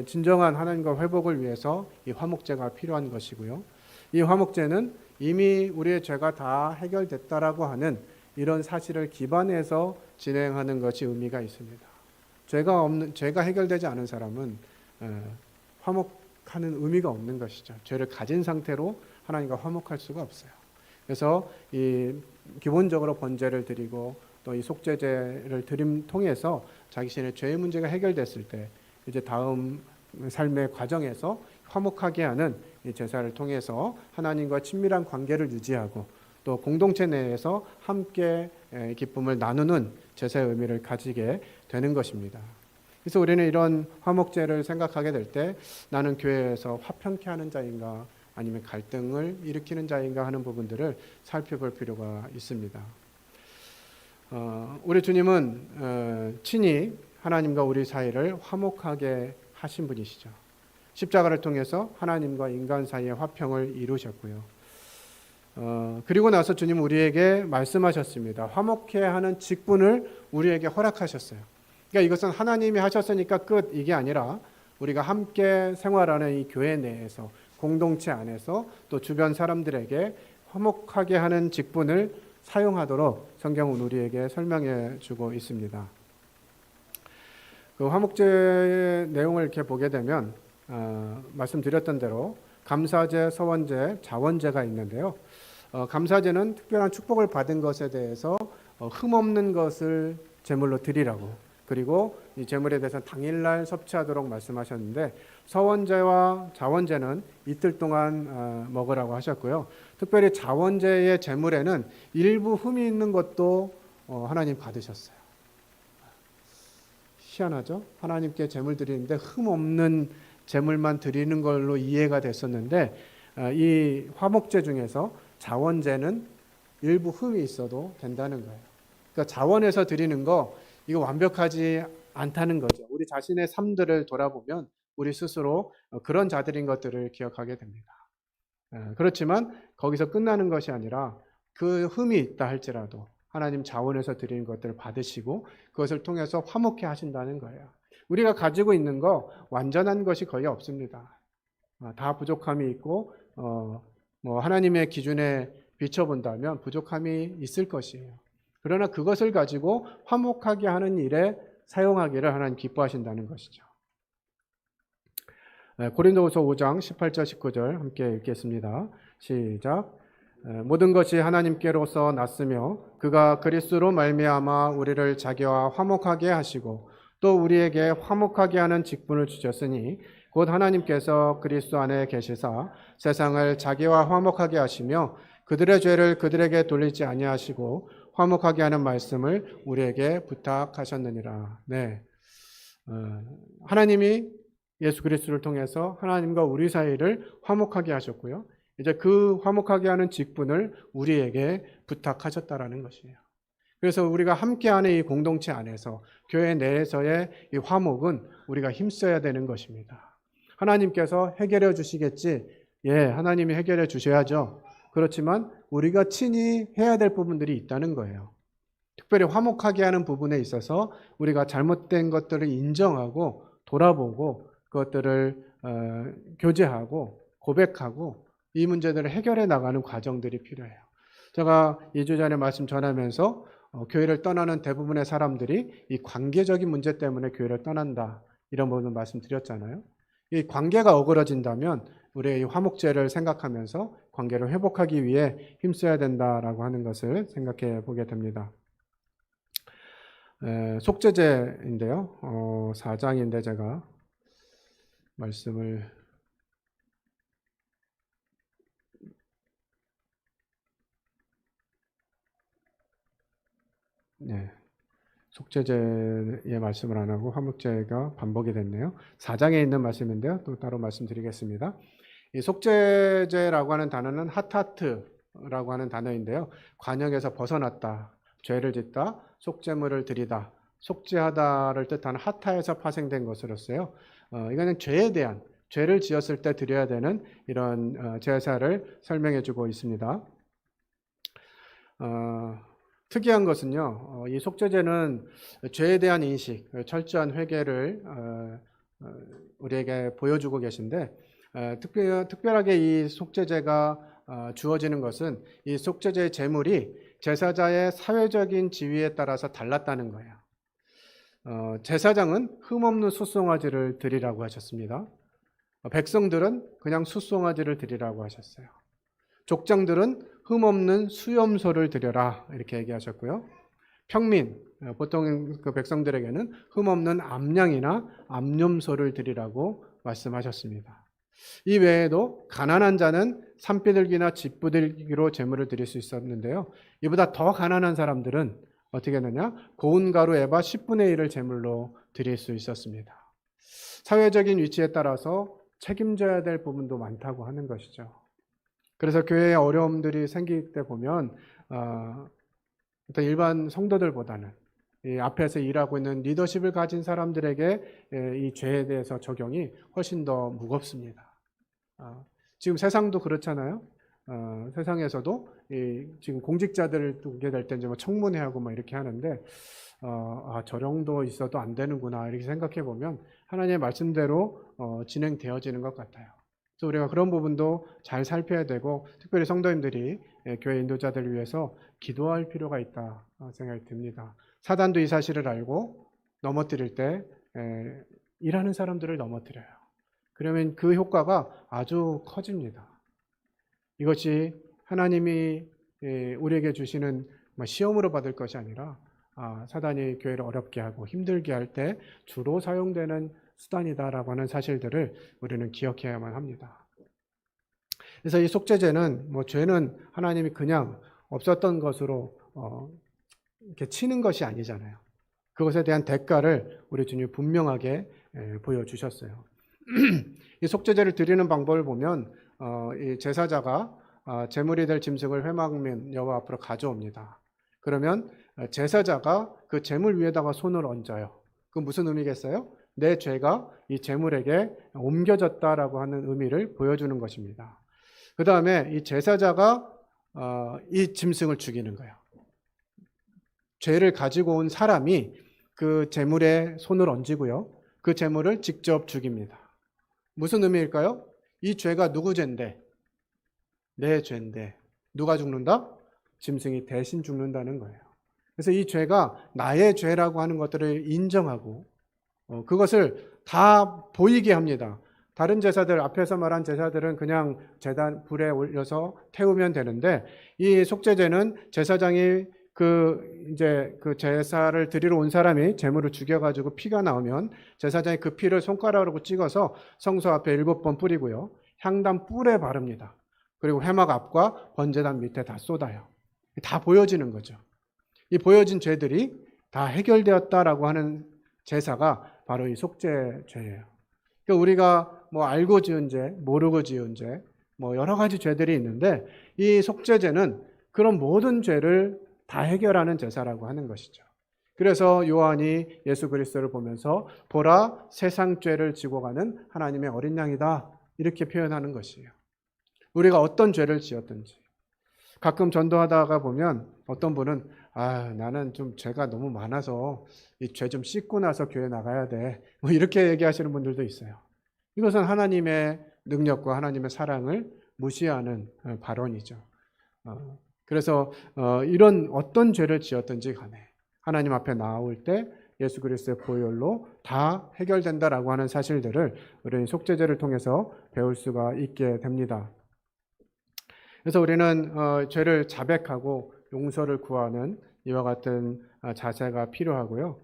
진정한 하나님과 회복을 위해서 이 화목제가 필요한 것이고요. 이 화목제는 이미 우리의 죄가 다 해결됐다라고 하는 이런 사실을 기반해서 진행하는 것이 의미가 있습니다. 죄가 해결되지 않은 사람은 화목하는 의미가 없는 것이죠. 죄를 가진 상태로 하나님과 화목할 수가 없어요. 그래서 이 기본적으로 번제를 드리고 또 이 속죄제를 드림 통해서 자신의 죄의 문제가 해결됐을 때 이제 다음 삶의 과정에서 화목하게 하는 이 제사를 통해서 하나님과 친밀한 관계를 유지하고 또 공동체 내에서 함께 기쁨을 나누는 제사의 의미를 가지게 되는 것입니다. 그래서 우리는 이런 화목제를 생각하게 될 때 나는 교회에서 화평케 하는 자인가 아니면 갈등을 일으키는 자인가 하는 부분들을 살펴볼 필요가 있습니다. 우리 주님은 친히 하나님과 우리 사이를 화목하게 하신 분이시죠. 십자가를 통해서 하나님과 인간 사이의 화평을 이루셨고요. 그리고 나서 주님 우리에게 말씀하셨습니다. 화목해 하는 직분을 우리에게 허락하셨어요. 그러니까 이것은 하나님이 하셨으니까 끝 이게 아니라 우리가 함께 생활하는 이 교회 내에서 공동체 안에서 또 주변 사람들에게 화목하게 하는 직분을 사용하도록 성경은 우리에게 설명해 주고 있습니다. 그 화목제의 내용을 이렇게 보게 되면 말씀드렸던 대로 감사제, 서원제, 자원제가 있는데요. 감사제는 특별한 축복을 받은 것에 대해서 흠없는 것을 제물로 드리라고, 그리고 이 제물에 대해서 당일날 섭취하도록 말씀하셨는데 서원제와 자원제는 이틀 동안 먹으라고 하셨고요. 특별히 자원제의 제물에는 일부 흠이 있는 것도 하나님 받으셨어요. 희한하죠? 하나님께 제물 드리는데 흠 없는 제물만 드리는 걸로 이해가 됐었는데 이 화목제 중에서 자원제는 일부 흠이 있어도 된다는 거예요. 그러니까 자원해서 드리는 거 이거 완벽하지 않다는 거죠. 우리 자신의 삶들을 돌아보면 우리 스스로 그런 자들인 것들을 기억하게 됩니다. 그렇지만 거기서 끝나는 것이 아니라 그 흠이 있다 할지라도 하나님 자원해서 드리는 것들을 받으시고 그것을 통해서 화목해 하신다는 거예요. 우리가 가지고 있는 거 완전한 것이 거의 없습니다. 다 부족함이 있고 하나님의 기준에 비춰본다면 부족함이 있을 것이에요. 그러나 그것을 가지고 화목하게 하는 일에 사용하기를 하나님 기뻐하신다는 것이죠. 고린도후서 5장 18절 19절 함께 읽겠습니다. 시작. 모든 것이 하나님께로서 났으며 그가 그리스도로 말미암아 우리를 자기와 화목하게 하시고 또 우리에게 화목하게 하는 직분을 주셨으니 곧 하나님께서 그리스도 안에 계시사 세상을 자기와 화목하게 하시며 그들의 죄를 그들에게 돌리지 아니하시고 화목하게 하는 말씀을 우리에게 부탁하셨느니라. 네, 하나님이 예수 그리스도를 통해서 하나님과 우리 사이를 화목하게 하셨고요. 이제 그 화목하게 하는 직분을 우리에게 부탁하셨다라는 것이에요. 그래서 우리가 함께하는 이 공동체 안에서 교회 내에서의 이 화목은 우리가 힘써야 되는 것입니다. 하나님께서 해결해 주시겠지? 예, 하나님이 해결해 주셔야죠. 그렇지만 우리가 친히 해야 될 부분들이 있다는 거예요. 특별히 화목하게 하는 부분에 있어서 우리가 잘못된 것들을 인정하고 돌아보고 그것들을 교제하고 고백하고 이 문제들을 해결해 나가는 과정들이 필요해요. 제가 2주 전에 말씀 전하면서 교회를 떠나는 대부분의 사람들이 이 관계적인 문제 때문에 교회를 떠난다. 이런 부분을 말씀드렸잖아요. 이 관계가 어그러진다면 우리의 이 화목제를 생각하면서 관계를 회복하기 위해 힘써야 된다라고 하는 것을 생각해 보게 됩니다. 속죄제인데요. 4장인데 제가 말씀을 속죄제의 말씀을 안 하고 화목제가 반복이 됐네요. 4장에 있는 말씀인데요. 또 따로 말씀드리겠습니다. 이 속죄제라고 하는 단어는 하타트라고 하는 단어인데요. 관역에서 벗어났다, 죄를 짓다, 속죄물을 드리다, 속죄하다를 뜻하는 하타에서 파생된 것으로서요. 이거는 죄에 대한, 죄를 지었을 때 드려야 되는 이런 제사를 설명해 주고 있습니다. 특이한 것은요, 이 속죄제는 죄에 대한 인식, 철저한 회개를 우리에게 보여주고 계신데, 특별하게 이 속죄제가 주어지는 것은 이 속죄제의 제물이 제사자의 사회적인 지위에 따라서 달랐다는 거예요. 제사장은 흠없는 숫송아지를 드리라고 하셨습니다. 백성들은 그냥 숫송아지를 드리라고 하셨어요. 족장들은 흠없는 수염소를 드려라 이렇게 얘기하셨고요. 평민, 보통 그 백성들에게는 흠없는 암양이나 암염소를 드리라고 말씀하셨습니다. 이 외에도 가난한 자는 산비둘기나 집비둘기로 제물을 드릴 수 있었는데요. 이보다 더 가난한 사람들은 어떻게 했느냐? 고운 가루 에바 10분의 1을 제물로 드릴 수 있었습니다. 사회적인 위치에 따라서 책임져야 될 부분도 많다고 하는 것이죠. 그래서 교회에 어려움들이 생길 때 보면 어떤 일반 성도들보다는 이 앞에서 일하고 있는 리더십을 가진 사람들에게 이 죄에 대해서 적용이 훨씬 더 무겁습니다. 지금 세상도 그렇잖아요. 세상에서도 지금 공직자들을 두게 될 때 이제 뭐 청문회하고 뭐 이렇게 하는데 저 정도 있어도 안 되는구나 이렇게 생각해 보면 하나님의 말씀대로 진행되어지는 것 같아요. 그래서 우리가 그런 부분도 잘 살펴야 되고 특별히 성도님들이 교회 인도자들을 위해서 기도할 필요가 있다 생각이 듭니다. 사단도 이 사실을 알고 넘어뜨릴 때 일하는 사람들을 넘어뜨려요. 그러면 그 효과가 아주 커집니다. 이것이 하나님이 우리에게 주시는 시험으로 받을 것이 아니라 사단이 교회를 어렵게 하고 힘들게 할 때 주로 사용되는 수단이다라고 하는 사실들을 우리는 기억해야만 합니다. 그래서 이 속죄제는 죄는 하나님이 그냥 없었던 것으로 이렇게 치는 것이 아니잖아요. 그것에 대한 대가를 우리 주님이 분명하게 보여주셨어요. 이 속죄제를 드리는 방법을 보면 이 제사자가 제물이 될 짐승을 회막면 여호와 앞으로 가져옵니다. 그러면 제사자가 그 제물 위에다가 손을 얹어요. 그 무슨 의미겠어요? 내 죄가 이 제물에게 옮겨졌다라고 하는 의미를 보여주는 것입니다. 그 다음에 이 제사자가 이 짐승을 죽이는 거예요. 죄를 가지고 온 사람이 그 제물에 손을 얹고요. 그 제물을 직접 죽입니다. 무슨 의미일까요? 이 죄가 누구 죄인데? 내 죄인데 누가 죽는다? 짐승이 대신 죽는다는 거예요. 그래서 이 죄가 나의 죄라고 하는 것들을 인정하고 그것을 다 보이게 합니다. 다른 제사들, 앞에서 말한 제사들은 그냥 제단 불에 올려서 태우면 되는데, 이 속죄제는 제사장이 그 제사를 드리러 온 사람이 제물을 죽여가지고 피가 나오면 제사장이 그 피를 손가락으로 찍어서 성소 앞에 7번 뿌리고요, 향단 뿔에 바릅니다. 그리고 회막 앞과 번제단 밑에 다 쏟아요. 다 보여지는 거죠. 이 보여진 죄들이 다 해결되었다라고 하는 제사가 바로 이 속죄죄예요. 그러니까 우리가 뭐 알고 지은 죄, 모르고 지은 죄, 뭐 여러 가지 죄들이 있는데, 이 속죄죄는 그런 모든 죄를 다 해결하는 제사라고 하는 것이죠. 그래서 요한이 예수 그리스도를 보면서 보라, 세상 죄를 지고 가는 하나님의 어린 양이다, 이렇게 표현하는 것이에요. 우리가 어떤 죄를 지었든지, 가끔 전도하다가 보면 어떤 분은 나는 좀 죄가 너무 많아서 이 죄 좀 씻고 나서 교회 나가야 돼, 뭐 이렇게 얘기하시는 분들도 있어요. 이것은 하나님의 능력과 하나님의 사랑을 무시하는 발언이죠. 그래서 이런 어떤 죄를 지었든지 간에 하나님 앞에 나올 때 예수 그리스도의 보혈로 다 해결된다라고 하는 사실들을 우리는 속죄제를 통해서 배울 수가 있게 됩니다. 그래서 우리는 죄를 자백하고 용서를 구하는 이와 같은 자세가 필요하고요.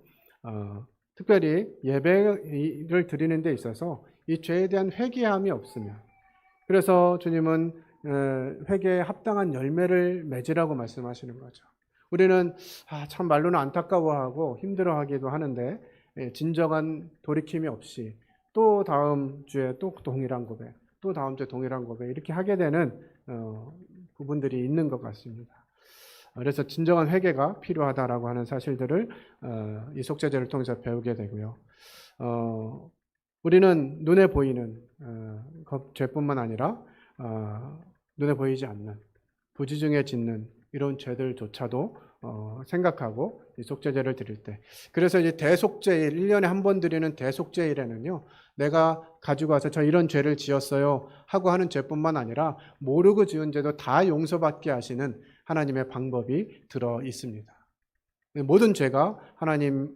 특별히 예배를 드리는 데 있어서 이 죄에 대한 회개함이 없으면, 그래서 주님은 회개에 합당한 열매를 맺으라고 말씀하시는 거죠. 우리는 참 말로는 안타까워하고 힘들어하기도 하는데, 진정한 돌이킴이 없이 또 다음 주에 또 동일한 고백, 또 다음 주에 동일한 고백, 이렇게 하게 되는 부분들이 있는 것 같습니다. 그래서 진정한 회개가 필요하다라고 하는 사실들을 이 속죄제를 통해서 배우게 되고요. 우리는 눈에 보이는 죄뿐만 아니라 눈에 보이지 않는 부지중에 짓는 이런 죄들조차도 생각하고 이 속죄제를 드릴 때, 그래서 이제 대속죄일, 1년에 한 번 드리는 대속죄일에는요, 내가 가지고 와서 저 이런 죄를 지었어요 하고 하는 죄뿐만 아니라 모르고 지은 죄도 다 용서받게 하시는 하나님의 방법이 들어 있습니다. 모든 죄가 하나님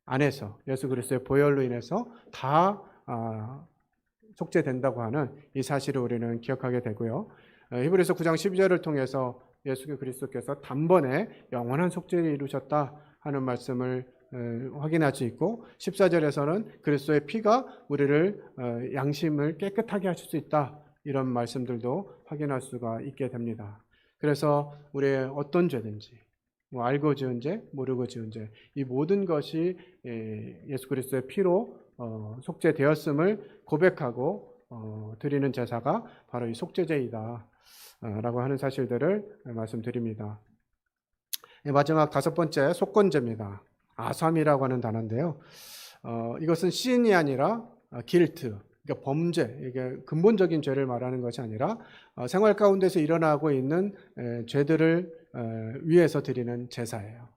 안에서 예수 그리스도의 보혈로 인해서 다 속죄된다고 하는 이 사실을 우리는 기억하게 되고요. 히브리서 9장 12절을 통해서 예수 그리스도께서 단번에 영원한 속죄를 이루셨다 하는 말씀을 확인할 수 있고, 14절에서는 그리스도의 피가 우리를 양심을 깨끗하게 하실 수 있다, 이런 말씀들도 확인할 수가 있게 됩니다. 그래서 우리의 어떤 죄든지, 뭐 알고 지은 죄, 모르고 지은 죄, 이 모든 것이 예수 그리스도의 피로 속죄되었음을 고백하고 드리는 제사가 바로 이 속죄제이다 라고 하는 사실들을 말씀드립니다. 마지막 5번째, 속건제입니다. 아삼이라고 하는 단어인데요. 이것은 신이 아니라 길트, 그러니까 범죄, 이게 근본적인 죄를 말하는 것이 아니라 생활 가운데서 일어나고 있는 죄들을 위해서 드리는 제사예요.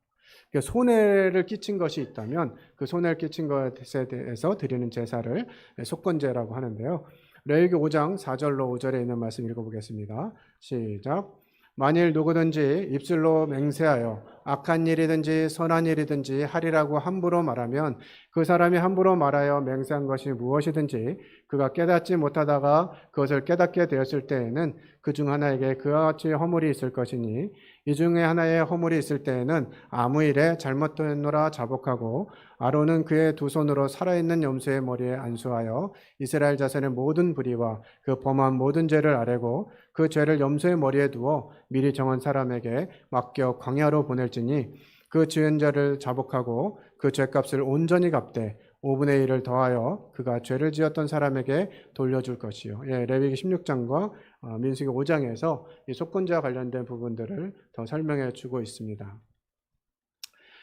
그러니까 손해를 끼친 것이 있다면 그 손해를 끼친 것에 대해서 드리는 제사를 속건제라고 하는데요. 레위기 5장 4절로 5절에 있는 말씀 읽어보겠습니다. 시작. 만일 누구든지 입술로 맹세하여 악한 일이든지 선한 일이든지 하리라고 함부로 말하면, 그 사람이 함부로 말하여 맹세한 것이 무엇이든지 그가 깨닫지 못하다가 그것을 깨닫게 되었을 때에는 그 중 하나에게 그와 같이 허물이 있을 것이니, 이 중에 하나의 허물이 있을 때에는 아무 일에 잘못되노라 자복하고 아론은 그의 두 손으로 살아있는 염소의 머리에 안수하여 이스라엘 자손의 모든 불의와 그 범한 모든 죄를 아뢰고 그 죄를 염소의 머리에 두어 미리 정한 사람에게 맡겨 광야로 보낼지니, 그 지은 자를 자복하고 그 죄값을 온전히 갚되 5분의 1을 더하여 그가 죄를 지었던 사람에게 돌려줄 것이요. 레위기 16장과 민수기 5장에서 이 속건제와 관련된 부분들을 더 설명해 주고 있습니다.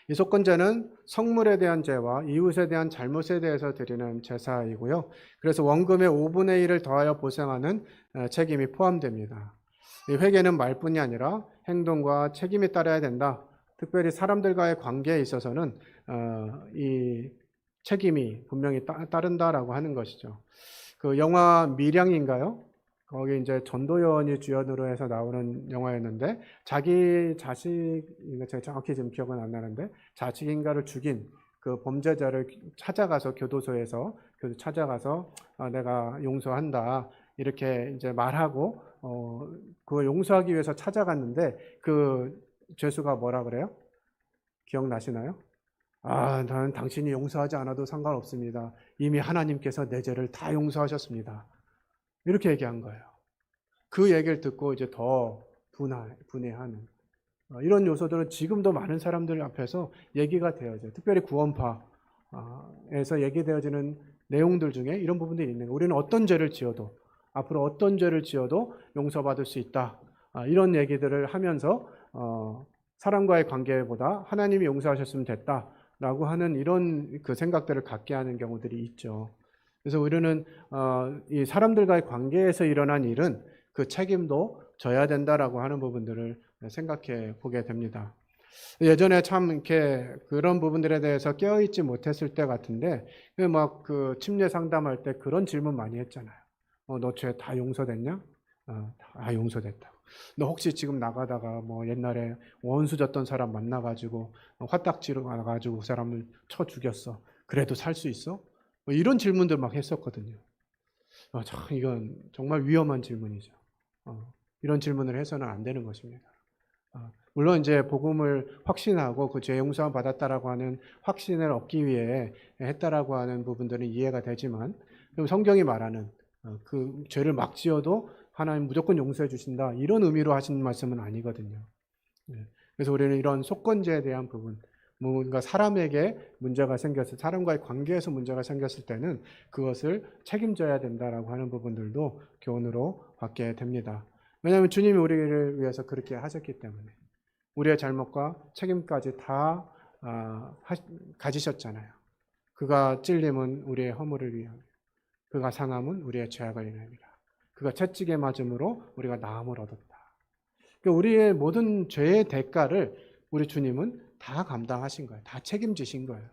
이 속건제는 성물에 대한 죄와 이웃에 대한 잘못에 대해서 드리는 제사이고요. 그래서 원금의 5분의 1을 더하여 보상하는 책임이 포함됩니다. 이 회개는 말뿐이 아니라 행동과 책임이 따라야 된다. 특별히 사람들과의 관계에 있어서는 이 책임이 분명히 따른다라고 하는 것이죠. 그 영화 밀양인가요? 거기 이제 전도연이 주연으로 해서 나오는 영화였는데 자기 자식, 제가 정확히 지금 기억은 안 나는데 자식인가를 죽인 그 범죄자를 찾아가서 교도소에서 찾아가서 내가 용서한다 이렇게 이제 말하고 그걸 용서하기 위해서 찾아갔는데 그 죄수가 뭐라 그래요? 기억나시나요? 나는 당신이 용서하지 않아도 상관없습니다. 이미 하나님께서 내 죄를 다 용서하셨습니다. 이렇게 얘기한 거예요. 그 얘기를 듣고 이제 더 분해하는 이런 요소들은 지금도 많은 사람들 앞에서 얘기가 되어져요. 특별히 구원파에서 얘기되어지는 내용들 중에 이런 부분들이 있는 거예요. 우리는 어떤 죄를 지어도 앞으로 어떤 죄를 지어도 용서받을 수 있다. 이런 얘기들을 하면서 사람과의 관계보다 하나님이 용서하셨으면 됐다라고 하는 이런 그 생각들을 갖게 하는 경우들이 있죠. 그래서 우리는 이 사람들과의 관계에서 일어난 일은 그 책임도 져야 된다라고 하는 부분들을 생각해 보게 됩니다. 예전에 참 이렇게 그런 부분들에 대해서 깨어있지 못했을 때 같은데 막 그 침례 상담할 때 그런 질문 많이 했잖아요. 너 죄 다 용서됐냐? 다 용서됐다고. 너 혹시 지금 나가다가 뭐 옛날에 원수 졌던 사람 만나가지고 화딱지로 가가지고 그 사람을 쳐 죽였어. 그래도 살 수 있어? 뭐 이런 질문들 막 했었거든요. 참 이건 정말 위험한 질문이죠. 이런 질문을 해서는 안 되는 것입니다. 물론 이제 복음을 확신하고 그 죄 용서 받았다라고 하는 확신을 얻기 위해 했다라고 하는 부분들은 이해가 되지만 성경이 말하는 그 죄를 막 지어도 하나님 무조건 용서해 주신다 이런 의미로 하시는 말씀은 아니거든요. 그래서 우리는 이런 속건제에 대한 부분, 뭔가 사람에게 문제가 생겼을, 사람과의 관계에서 문제가 생겼을 때는 그것을 책임져야 된다라고 하는 부분들도 교훈으로 받게 됩니다. 왜냐하면 주님이 우리를 위해서 그렇게 하셨기 때문에 우리의 잘못과 책임까지 다 가지셨잖아요. 그가 찔림은 우리의 허물을 위하여, 그가 상함은 우리의 죄악을 인하여라. 그가 채찍에 맞음으로 우리가 나음을 얻었다. 그러니까 우리의 모든 죄의 대가를 우리 주님은 다 감당하신 거예요. 다 책임지신 거예요.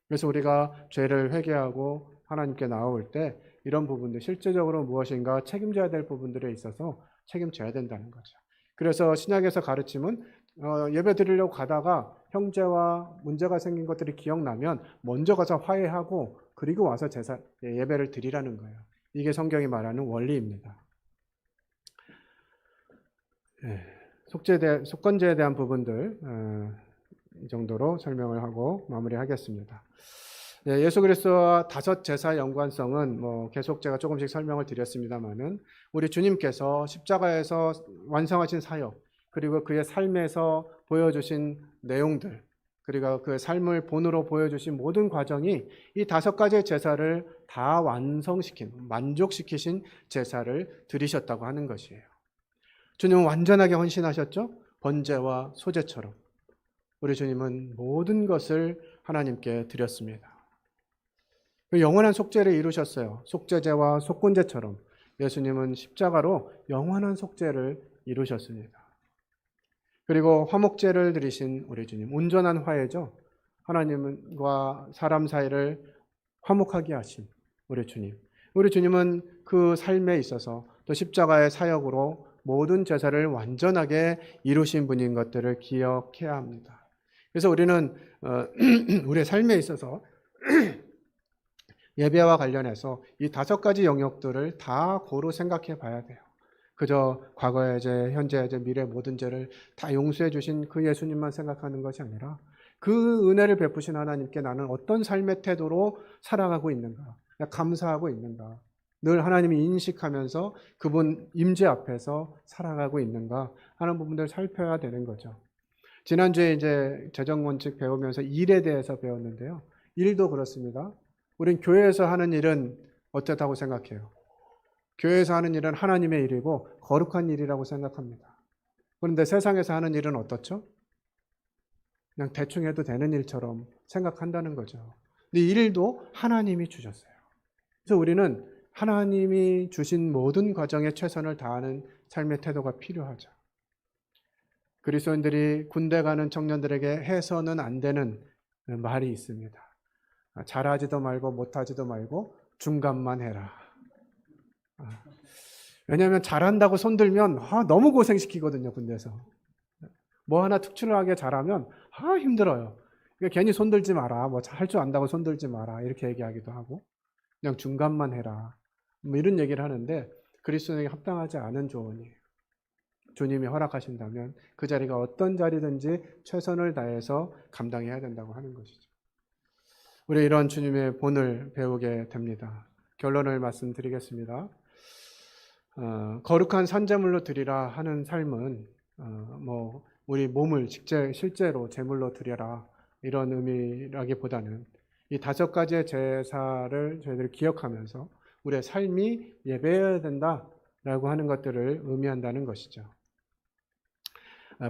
그래서 우리가 죄를 회개하고 하나님께 나올 때 이런 부분들, 실제적으로 무엇인가 책임져야 될 부분들에 있어서 책임져야 된다는 거죠. 그래서 신약에서 가르침은 예배 드리려고 가다가 형제와 문제가 생긴 것들이 기억나면 먼저 가서 화해하고 그리고 와서 예배를 드리라는 거예요. 이게 성경이 말하는 원리입니다. 속건제에 대한 부분들 이 정도로 설명을 하고 마무리하겠습니다. 예수 그리스도와 다섯 제사의 연관성은 계속 제가 조금씩 설명을 드렸습니다만은 우리 주님께서 십자가에서 완성하신 사역 그리고 그의 삶에서 보여주신 내용들 그리고 그 삶을 본으로 보여주신 모든 과정이 이 다섯 가지의 제사를 다 만족시키신 제사를 드리셨다고 하는 것이에요. 주님은 완전하게 헌신하셨죠? 번제와 소제처럼 우리 주님은 모든 것을 하나님께 드렸습니다. 영원한 속죄를 이루셨어요. 속죄제와 속건제처럼 예수님은 십자가로 영원한 속죄를 이루셨습니다. 그리고 화목제를 드리신 우리 주님, 온전한 화해죠. 하나님과 사람 사이를 화목하게 하신 우리 주님. 우리 주님은 그 삶에 있어서 또 십자가의 사역으로 모든 제사를 완전하게 이루신 분인 것들을 기억해야 합니다. 그래서 우리는 우리의 삶에 있어서 예배와 관련해서 이 다섯 가지 영역들을 다 고루 생각해 봐야 돼요. 그저 과거의 죄, 현재의 죄, 미래의 모든 죄를 다 용서해 주신 그 예수님만 생각하는 것이 아니라 그 은혜를 베푸신 하나님께 나는 어떤 삶의 태도로 살아가고 있는가, 감사하고 있는가, 늘 하나님이 인식하면서 그분 임재 앞에서 살아가고 있는가 하는 부분들을 살펴야 되는 거죠. 지난주에 이제 재정원칙 배우면서 일에 대해서 배웠는데요. 일도 그렇습니다. 우린 교회에서 하는 일은 어떻다고 생각해요? 교회에서 하는 일은 하나님의 일이고 거룩한 일이라고 생각합니다. 그런데 세상에서 하는 일은 어떻죠? 그냥 대충 해도 되는 일처럼 생각한다는 거죠. 근데 이 일도 하나님이 주셨어요. 그래서 우리는 하나님이 주신 모든 과정에 최선을 다하는 삶의 태도가 필요하죠. 그리스도인들이 군대 가는 청년들에게 해서는 안 되는 말이 있습니다. 잘하지도 말고 못하지도 말고 중간만 해라. 왜냐하면 잘한다고 손들면 너무 고생시키거든요, 군대에서. 뭐 하나 특출나게 잘하면 힘들어요. 그러니까 괜히 손들지 마라. 뭐 할 줄 안다고 손들지 마라. 이렇게 얘기하기도 하고 그냥 중간만 해라. 뭐 이런 얘기를 하는데 그리스도인에게 합당하지 않은 조언이에요. 주님이 허락하신다면 그 자리가 어떤 자리든지 최선을 다해서 감당해야 된다고 하는 것이죠. 우리 이런 주님의 본을 배우게 됩니다. 결론을 말씀드리겠습니다. 거룩한 산제물로 드리라 하는 삶은 뭐 우리 몸을 실제로 제물로 드려라 이런 의미라기보다는 이 5가지의 제사를 저희들이 기억하면서 우리의 삶이 예배해야 된다라고 하는 것들을 의미한다는 것이죠.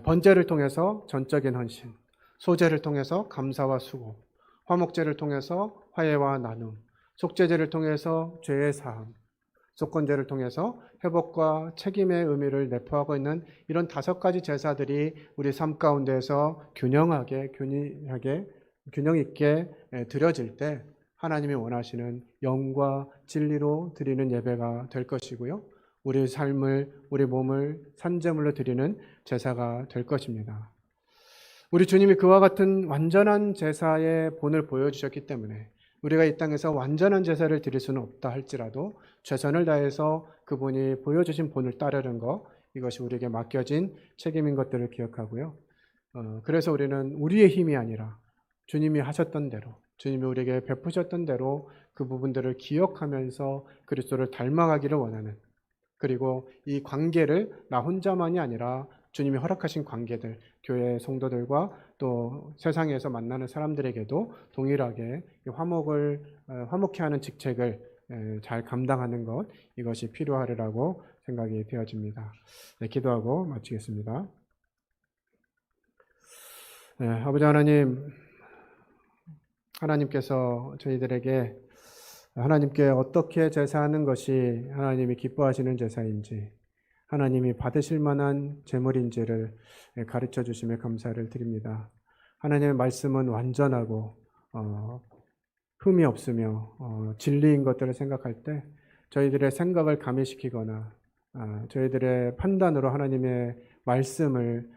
번제를 통해서 전적인 헌신, 소제를 통해서 감사와 수고, 화목제를 통해서 화해와 나눔, 속죄제를 통해서 죄의 사함, 속건제를 통해서 회복과 책임의 의미를 내포하고 있는 이런 5가지 제사들이 우리 삶 가운데에서 균형 있게 드려질 때 하나님이 원하시는 영과 진리로 드리는 예배가 될 것이고요. 우리 삶을, 우리 몸을 산제물로 드리는 제사가 될 것입니다. 우리 주님이 그와 같은 완전한 제사의 본을 보여주셨기 때문에 우리가 이 땅에서 완전한 제사를 드릴 수는 없다 할지라도 최선을 다해서 그분이 보여주신 본을 따르는 것, 이것이 우리에게 맡겨진 책임인 것들을 기억하고요. 그래서 우리는 우리의 힘이 아니라 주님이 하셨던 대로, 주님이 우리에게 베푸셨던 대로 그 부분들을 기억하면서 그리스도를 닮아가기를 원하는, 그리고 이 관계를 나 혼자만이 아니라 주님이 허락하신 관계들, 교회 성도들과 또 세상에서 만나는 사람들에게도 동일하게 화목케 하는 직책을 잘 감당하는 것, 이것이 필요하리라고 생각이 되어집니다. 네, 기도하고 마치겠습니다. 네, 아버지 하나님께서 저희들에게 하나님께 어떻게 제사하는 것이 하나님이 기뻐하시는 제사인지, 하나님이 받으실 만한 제물인지를 가르쳐 주심에 감사를 드립니다. 하나님의 말씀은 완전하고 흠이 없으며 진리인 것들을 생각할 때 저희들의 생각을 가미시키거나 저희들의 판단으로 하나님의 말씀을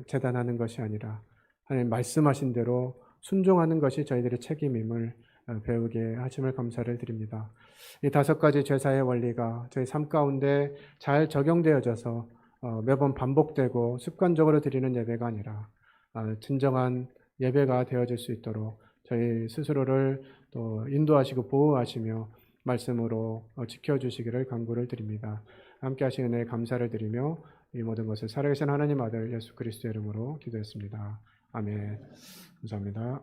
재단하는 것이 아니라 하나님 말씀하신 대로 순종하는 것이 저희들의 책임임을 배우게 하심을 감사를 드립니다. 이 5가지 제사의 원리가 저희 삶 가운데 잘 적용되어져서 매번 반복되고 습관적으로 드리는 예배가 아니라 진정한 예배가 되어질 수 있도록 저희 스스로를 또 인도하시고 보호하시며 말씀으로 지켜주시기를 간구를 드립니다. 함께 하신 은혜에 감사를 드리며 이 모든 것을 살아계신 하나님 아들 예수 그리스도의 이름으로 기도했습니다. 아멘. 감사합니다.